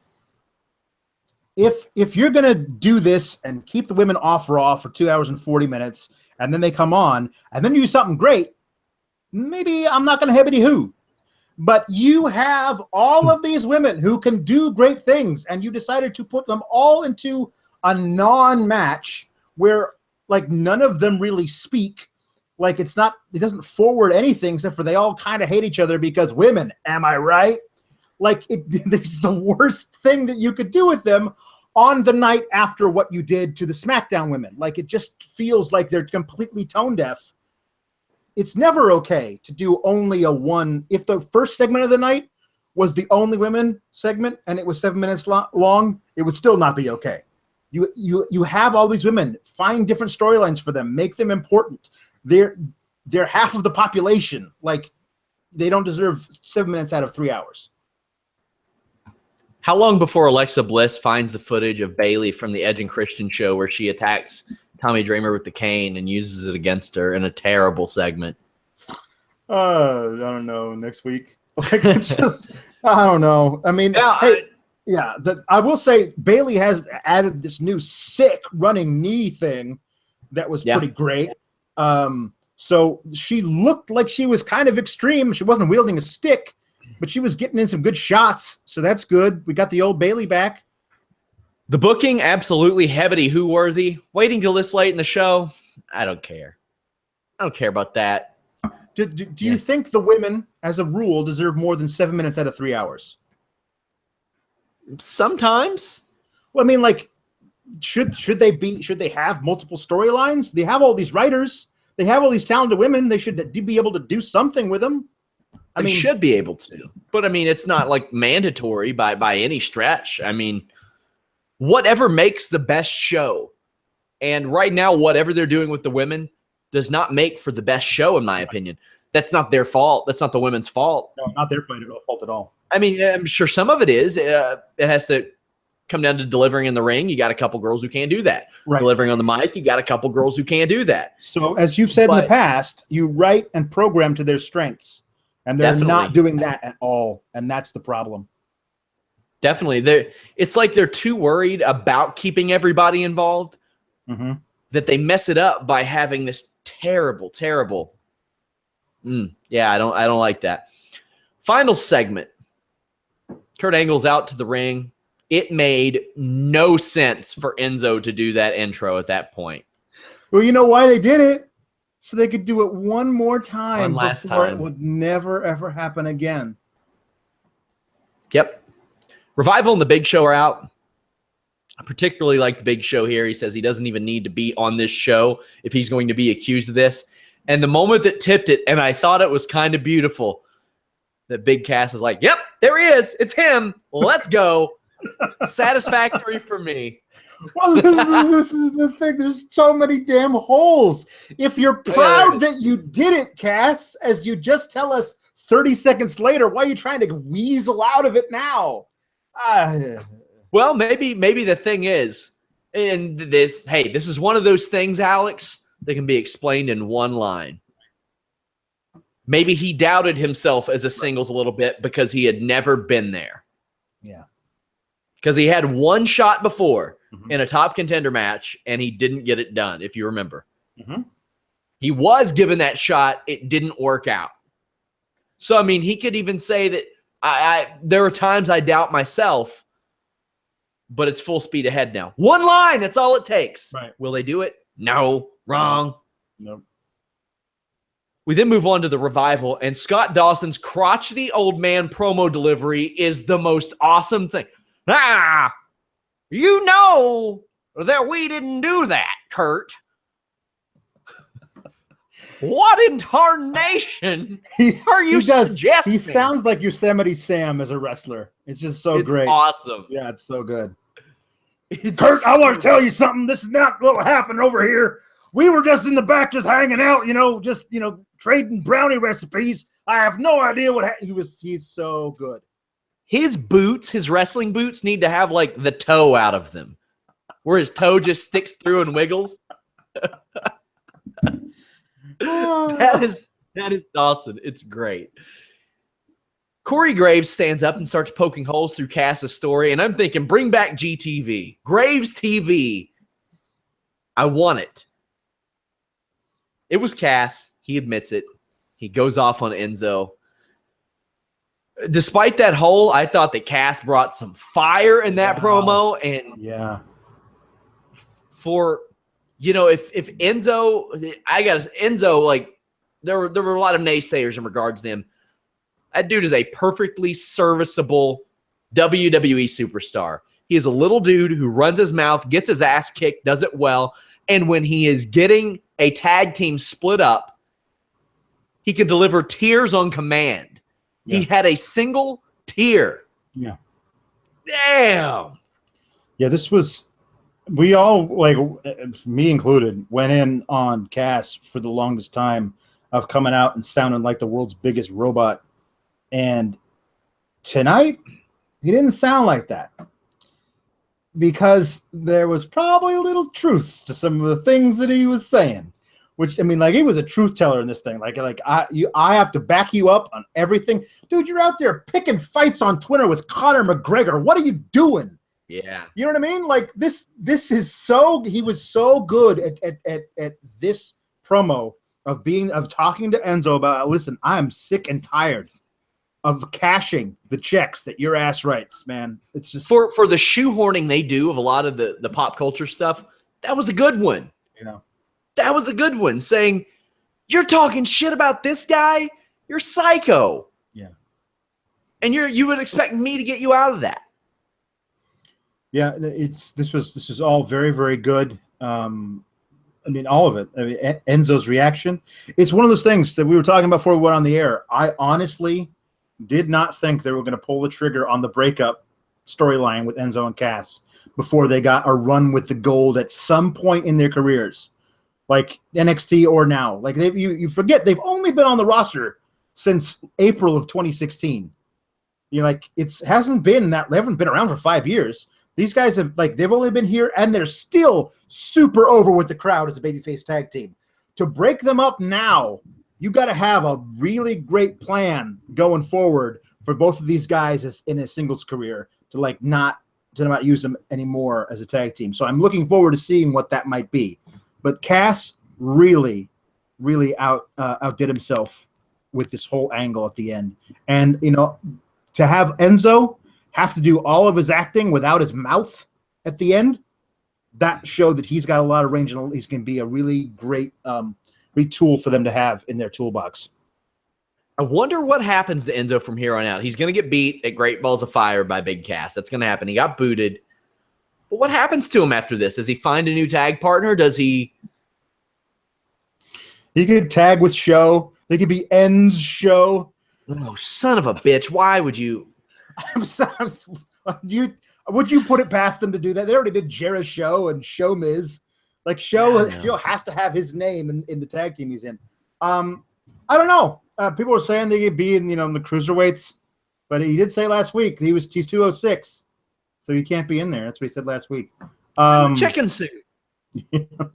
if you're going to do this and keep the women off Raw for 2 hours and 40 minutes, and then they come on, and then you do something great, maybe I'm not going to Hebity Who. But you have all of these women who can do great things, and you decided to put them all into a non-match where, like, none of them really speak. Like, it doesn't forward anything except for they all kind of hate each other because women, am I right? Like, this is the worst thing that you could do with them on the night after what you did to the Smackdown women. Like, it just feels like they're completely tone deaf. It's never okay to do only a one. If the first segment of the night was the only women segment and it was 7 minutes long, it would still not be okay. You have all these women. Find different storylines for them. Make them important. They're half of the population. Like, they don't deserve 7 minutes out of 3 hours. How long before Alexa Bliss finds the footage of Bayley from the Edge and Christian show where she attacks Tommy Dreamer with the cane and uses it against her in a terrible segment? I don't know, next week. Like, it's just, I don't know. I mean, I will say Bayley has added this new sick running knee thing that was pretty great. So she looked like she was kind of extreme. She wasn't wielding a stick, but she was getting in some good shots. So that's good. We got the old Bayley back. The booking, absolutely heavy who worthy. Waiting till this late in the show, I don't care. I don't care about that. Do you think the women, as a rule, deserve more than 7 minutes out of 3 hours? Sometimes. Well, I mean, like, should they have multiple storylines? They have all these writers. They have all these talented women. They should be able to do something with them. I mean, should be able to. But I mean, it's not like mandatory by any stretch. I mean, whatever makes the best show. And right now, whatever they're doing with the women does not make for the best show, in my opinion. That's not their fault. That's not the women's fault. No, not their fault at all. I mean, I'm sure some of it is. It has to come down to delivering in the ring. You got a couple girls who can't do that. Right. Delivering on the mic, you got a couple girls who can't do that. So, as you've said in the past, you write and program to their strengths. And they're not doing that at all. And that's the problem. Definitely. It's like they're too worried about keeping everybody involved that they mess it up by having this terrible. Yeah, I don't like that. Final segment. Kurt Angle's out to the ring. It made no sense for Enzo to do that intro at that point. Well, you know why they did it? So they could do it one more time. One last time. It would never, ever happen again. Yep. Revival and the Big Show are out. I particularly like the Big Show here. He says he doesn't even need to be on this show if he's going to be accused of this. And the moment that tipped it, and I thought it was kind of beautiful, that Big Cass is like, yep, there he is. It's him. Let's go. Satisfactory for me. Well, this is the thing. There's so many damn holes. If you're proud that you did it, Cass, as you just tell us 30 seconds later, why are you trying to weasel out of it now? Well, maybe the thing is, and this is one of those things, Alex, that can be explained in one line. Maybe he doubted himself as a singles a little bit because he had never been there. Yeah. Because he had one shot before in a top contender match, and he didn't get it done, if you remember. He was given that shot. It didn't work out. So, I mean, he could even say that there are times I doubt myself, but it's full speed ahead now. One line, that's all it takes. Right. Will they do it? No. Wrong. Nope. We then move on to the Revival, and Scott Dawson's crotchety old man promo delivery is the most awesome thing. You know that we didn't do that, Kurt. What in tarnation are you suggesting? He sounds like Yosemite Sam as a wrestler. It's just so great. It's awesome. Yeah, it's so good. Kurt, I want to tell you something. This is not what happened over here. We were just in the back just hanging out, trading brownie recipes. I have no idea what he's so good. His boots, his wrestling boots, need to have like the toe out of them, where his toe just sticks through and wiggles. That is Dawson. It's great. Corey Graves stands up and starts poking holes through Cass's story, and I'm thinking, bring back GTV. Graves TV. I want it. It was Cass. He admits it. He goes off on Enzo. Despite that hole, I thought that Cass brought some fire in that promo. And if Enzo, Enzo, like, there were a lot of naysayers in regards to him. That dude is a perfectly serviceable WWE superstar. He is a little dude who runs his mouth, gets his ass kicked, does it well. And when he is getting a tag team split up, he can deliver tears on command. Yeah. He had a single tear. Yeah. Damn. Yeah, we all, like, me included, went in on Cass for the longest time of coming out and sounding like the world's biggest robot. And tonight, he didn't sound like that. Because there was probably a little truth to some of the things that he was saying. Which, I mean, like, he was a truth teller in this thing. I have to back you up on everything. Dude, you're out there picking fights on Twitter with Conor McGregor. What are you doing? Yeah. You know what I mean? Like, this is so, he was so good at this promo of talking to Enzo about, listen, I'm sick and tired of cashing the checks that your ass writes, man. It's just for the shoehorning they do of a lot of the pop culture stuff. That was a good one. You know, that was a good one. Saying, you're talking shit about this guy. You're psycho. Yeah. And you would expect me to get you out of that. Yeah, this was all very, very good. I mean, all of it. I mean, Enzo's reaction. It's one of those things that we were talking about before we went on the air. I honestly did not think they were going to pull the trigger on the breakup storyline with Enzo and Cass before they got a run with the gold at some point in their careers, like NXT or now. Like, you forget they've only been on the roster since April of 2016. You know, like, they haven't been around for 5 years. These guys they've only been here and they're still super over with the crowd as a babyface tag team. To break them up now, you got to have a really great plan going forward for both of these guys in a singles career to not use them anymore as a tag team. So I'm looking forward to seeing what that might be. But Cass really, really outdid himself with this whole angle at the end. And, you know, to have Enzo have to do all of his acting without his mouth at the end, that showed that he's got a lot of range and he's going to be a really great tool for them to have in their toolbox. I wonder what happens to Enzo from here on out. He's going to get beat at Great Balls of Fire by Big Cass. That's going to happen. He got booted. But what happens to him after this? Does he find a new tag partner? Does he? He could tag with Show. They could be N's Show. Oh, son of a bitch. Why would you? I'm sorry. Would you put it past them to do that? They already did Jeri's Show and Show Miz. Like, Show has to have his name in the tag team he's in. I don't know. People were saying they could be in the cruiserweights, but he did say last week he's 206, so he can't be in there. That's what he said last week. Chicken suit.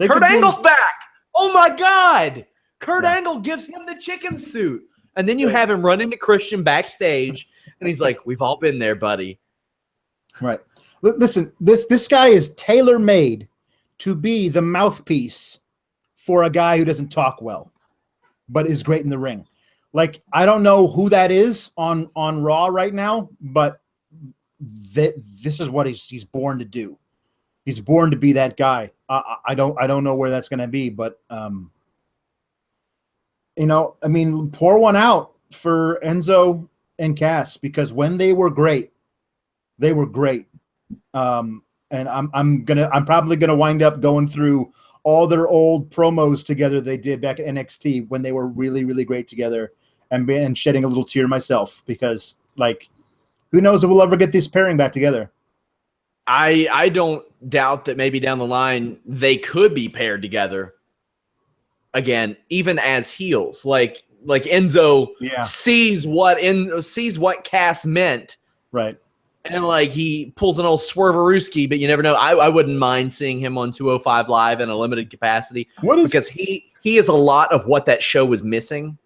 Kurt Angle's back. Oh my God! Kurt Angle gives him the chicken suit, and then you have him run into Christian backstage, and he's like, "We've all been there, buddy." Right. Listen, this guy is tailor-made to be the mouthpiece for a guy who doesn't talk well, but is great in the ring. Like, I don't know who that is on Raw right now, but this is what he's born to do. He's born to be that guy. I don't know where that's going to be, but I mean, pour one out for Enzo and Cass, because when they were great, they were great. And I'm probably gonna wind up going through all their old promos together they did back at NXT when they were really, really great together, and shedding a little tear myself, because, like, who knows if we'll ever get this pairing back together. I don't doubt that maybe down the line they could be paired together again, even as heels. Like Enzo sees what Cass meant, right? And like he pulls an old Swerveruski, but you never know. I wouldn't mind seeing him on 205 Live in a limited capacity, because he is a lot of what that show was missing.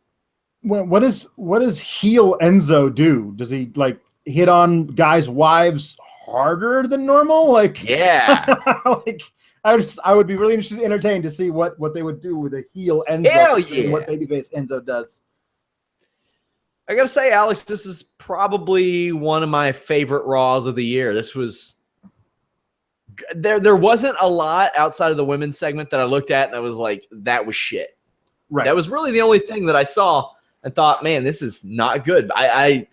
What does heel Enzo do? Does he like hit on guys' wives harder than normal? Like, yeah, like I would be really interested, entertained to see what they would do with a heel Enzo. Hell yeah. What babyface Enzo does. I gotta say, Alex, this is probably one of my favorite Raws of the year. This was there wasn't a lot outside of the women's segment that I looked at and I was like, that was shit. Right. That was really the only thing that I saw and thought, man, this is not good. I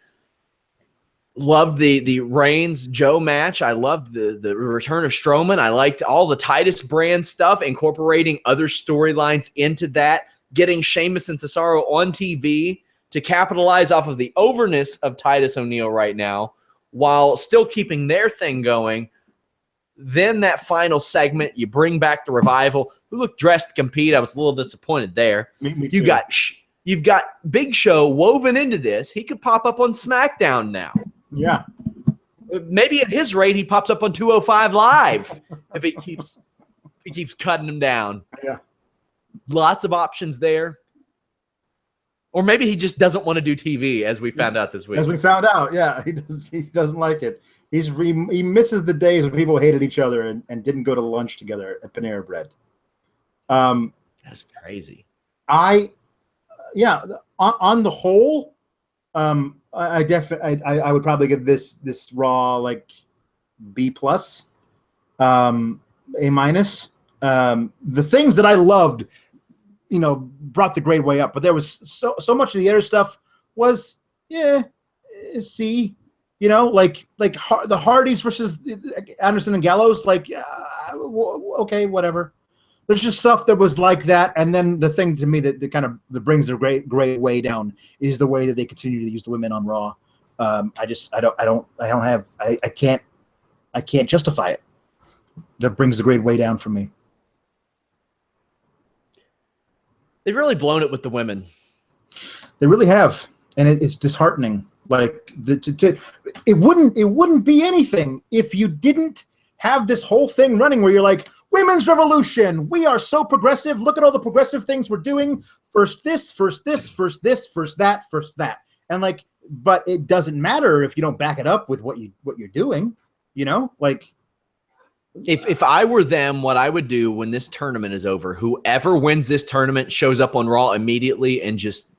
loved the Reigns Joe match. I loved the return of Strowman. I liked all the Titus Brand stuff, incorporating other storylines into that, getting Sheamus and Cesaro on TV to capitalize off of the overness of Titus O'Neil right now, while still keeping their thing going. Then that final segment, you bring back the Revival, who looked dressed to compete. I was a little disappointed there. Me too. You've got Big Show woven into this. He could pop up on SmackDown now. Yeah. Maybe at his rate, he pops up on 205 Live if he keeps cutting him down. Yeah. Lots of options there. Or maybe he just doesn't want to do TV, as we found out this week. As we found out, yeah, he doesn't like it. He misses the days when people hated each other and didn't go to lunch together at Panera Bread. That's crazy. On the whole, I would probably give this Raw like B+, A-. The things that I loved, brought the grade way up, but there was so much of the other stuff was C. Like the Hardys versus Anderson and Gallows, okay, whatever. There's just stuff that was like that, and then the thing to me that kind of brings the great way down is the way that they continue to use the women on Raw. I can't justify it. That brings the grade way down for me. They've really blown it with the women. They really have, and it's disheartening. Like it wouldn't be anything if you didn't have this whole thing running where you're like, women's revolution. We are so progressive. Look at all the progressive things we're doing. First this, first this, first this, first that, first that. And but it doesn't matter if you don't back it up with what you're doing. If I were them, what I would do when this tournament is over, whoever wins this tournament shows up on Raw immediately and just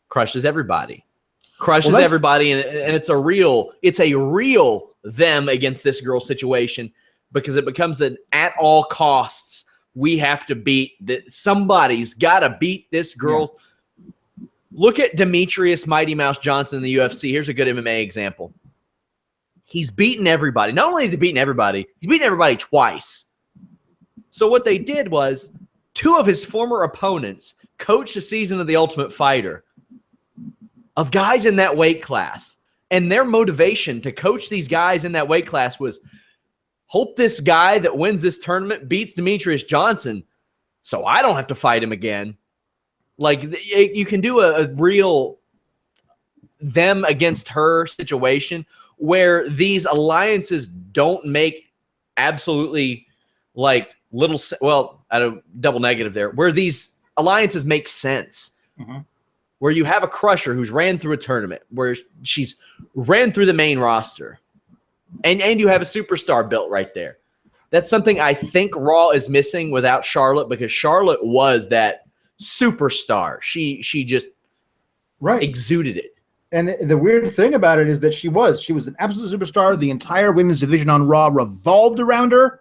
crushes everybody. Everybody, and it's a real them against this girl situation, because it becomes an at all costs, we have to beat that. Somebody's got to beat this girl. Yeah. Look at Demetrius Mighty Mouse Johnson in the UFC. Here's a good MMA example. He's beaten everybody. Not only is he beaten everybody, he's beaten everybody twice. So what they did was 2 of his former opponents coached a season of The Ultimate Fighter of guys in that weight class. And their motivation to coach these guys in that weight class was, hope this guy that wins this tournament beats Demetrius Johnson so I don't have to fight him again. You can do a real them against her situation where these alliances don't make absolutely little, at a double negative there, where these alliances make sense. Mm-hmm. Where you have a crusher who's ran through a tournament, where she's ran through the main roster, and you have a superstar built right there. That's something I think Raw is missing without Charlotte, because Charlotte was that superstar. She just exuded it. And the weird thing about it is that she was an absolute superstar. The entire women's division on Raw revolved around her,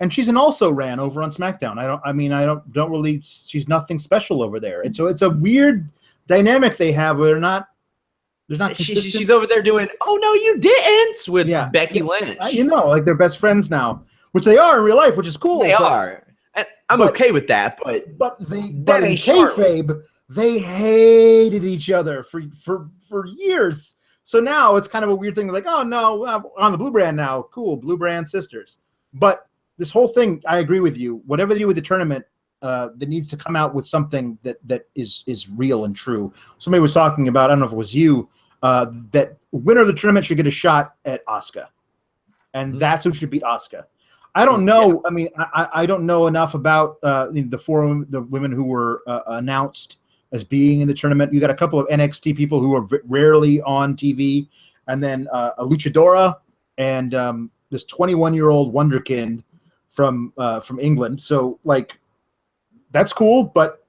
and she's an also ran over on SmackDown. Don't really. She's nothing special over there, and so it's a weird dynamic they have where there's not she's over there doing "oh no you didn't" with Becky Lynch. They're best friends now, which they are in real life, which is cool. They are, and I'm okay with that. But in kayfabe, they hated each other for years. So now it's kind of a weird thing. Like, oh no, on the Blue Brand now, cool, Blue Brand sisters. But this whole thing, I agree with you. Whatever they do with the tournament, that needs to come out with something that is real and true. Somebody was talking about, I don't know if it was you, that winner of the tournament should get a shot at Asuka, and that's who should beat Asuka. I don't know. I mean, I don't know enough about the women who were announced as being in the tournament. You got a couple of NXT people who are rarely on TV, and then a luchadora and this 21-year-old wonderkind from England. So that's cool, but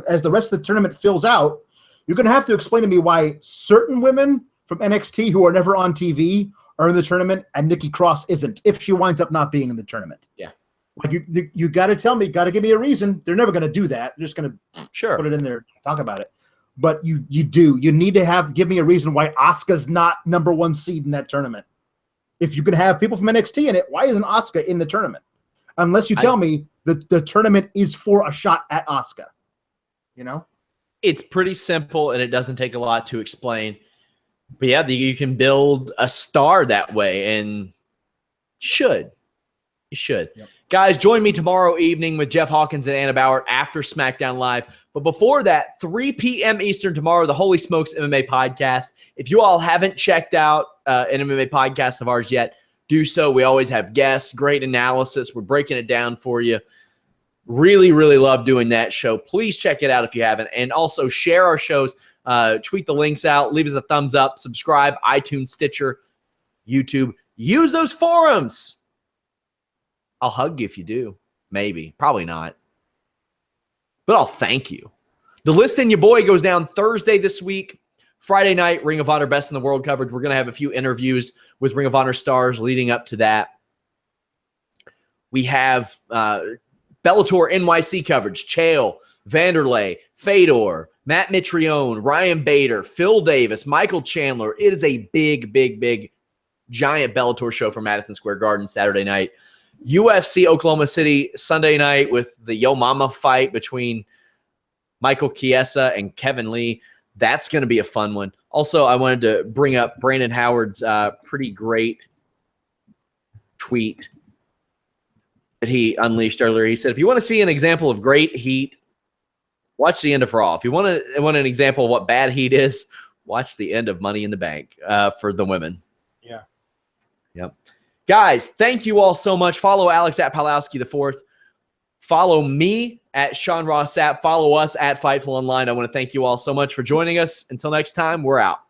as the rest of the tournament fills out, you're going to have to explain to me why certain women from NXT who are never on TV are in the tournament and Nikki Cross isn't, if she winds up not being in the tournament. Yeah. You got to tell me, got to give me a reason. They're never going to do that. They're just going to put it in there, talk about it. But you need to give me a reason why Asuka's not number 1 seed in that tournament. If you can have people from NXT in it, why isn't Asuka in the tournament? Unless you tell me the tournament is for a shot at Asuka. It's pretty simple, and it doesn't take a lot to explain. But yeah, you can build a star that way, and you should. Yep. Guys, join me tomorrow evening with Jeff Hawkins and Anna Bauer after SmackDown Live. But before that, 3 p.m. Eastern tomorrow, the Holy Smokes MMA podcast. If you all haven't checked out an MMA podcast of ours yet, do so. We always have guests, great analysis. We're breaking it down for you. Really, really love doing that show. Please check it out if you haven't. And also share our shows. Tweet the links out. Leave us a thumbs up. Subscribe. iTunes, Stitcher, YouTube. Use those forums. I'll hug you if you do. Maybe. Probably not. But I'll thank you. The List and Your Boy goes down Thursday this week. Friday night, Ring of Honor Best in the World coverage. We're going to have a few interviews with Ring of Honor stars leading up to that. We have Bellator NYC coverage. Chael, Vanderlei, Fedor, Matt Mitrione, Ryan Bader, Phil Davis, Michael Chandler. It is a big, big, big, giant Bellator show from Madison Square Garden Saturday night. UFC Oklahoma City Sunday night with the Yo Mama fight between Michael Chiesa and Kevin Lee. That's going to be a fun one. Also, I wanted to bring up Brandon Howard's pretty great tweet that he unleashed earlier. He said, if you want to see an example of great heat, watch the end of Raw. If you want an example of what bad heat is, watch the end of Money in the Bank for the women. Yeah. Yep. Guys, thank you all so much. Follow Alex at Palowski IV. Follow me at Sean Ross Sapp. Follow us at Fightful Online. I want to thank you all so much for joining us. Until next time, we're out.